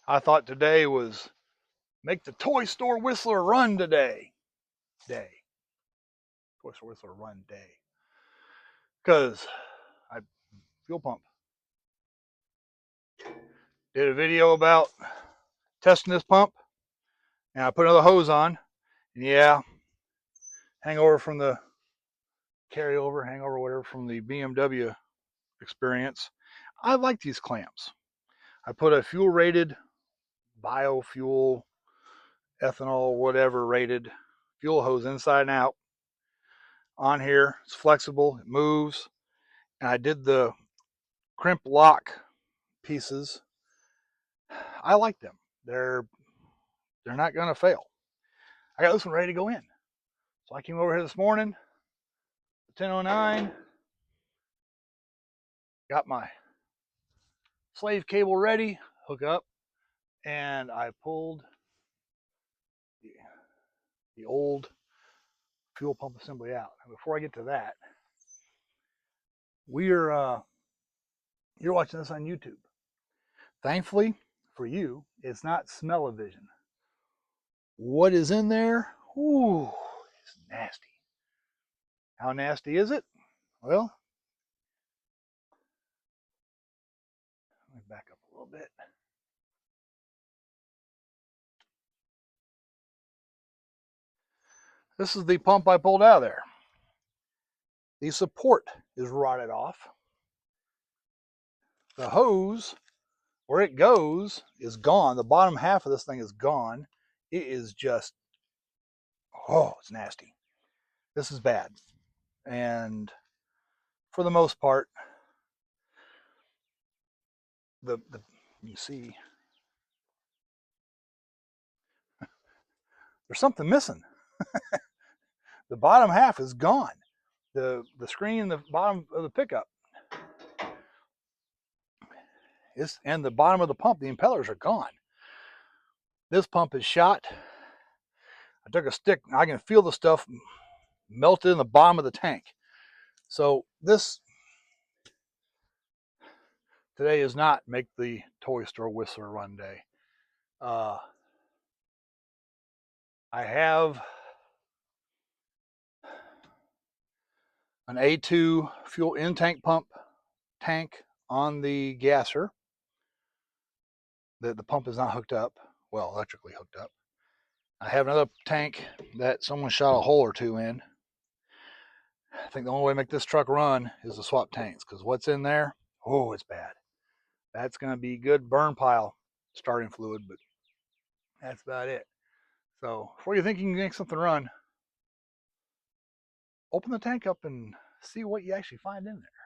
I thought today was make the toy store whistler run today. Toy store whistler run day. Because I fuel pump. Did a video about testing this pump. And I put another hose on. And yeah, hangover, whatever, from the BMW experience. I like these clamps. I put a fuel rated, biofuel, ethanol, whatever rated fuel hose inside and out on here. It's flexible, it moves. And I did the crimp lock pieces. I like them. They're not gonna fail. I got this one ready to go in. So I came over here this morning, 10:09, got my slave cable ready, hook up, and I pulled the old fuel pump assembly out. And before I get to that, you're watching this on YouTube. Thankfully for you, it's not smell-o-vision. What is in there? Ooh, it's nasty. How nasty is it? Well, let me back up a little bit. This is the pump I pulled out of there. The support is rotted off. The hose, where it goes, is gone. The bottom half of this thing is gone. It is just, oh, it's nasty. This is bad. And for the most part, you see, there's something missing. The bottom half is gone. The screen in the bottom of the pickup is, and the bottom of the pump, the impellers are gone. This pump is shot. I took a stick, I can feel the stuff melted in the bottom of the tank. So this today is not make the toy store whistler run day. I have an A2 fuel in-tank pump tank on the gasser. The pump is not hooked up, well, electrically hooked up. I have another tank that someone shot a hole or two in. I think the only way to make this truck run is to swap tanks, because what's in there, oh, it's bad. That's going to be good burn pile starting fluid, but that's about it. So before you think you can make something run, open the tank up and see what you actually find in there.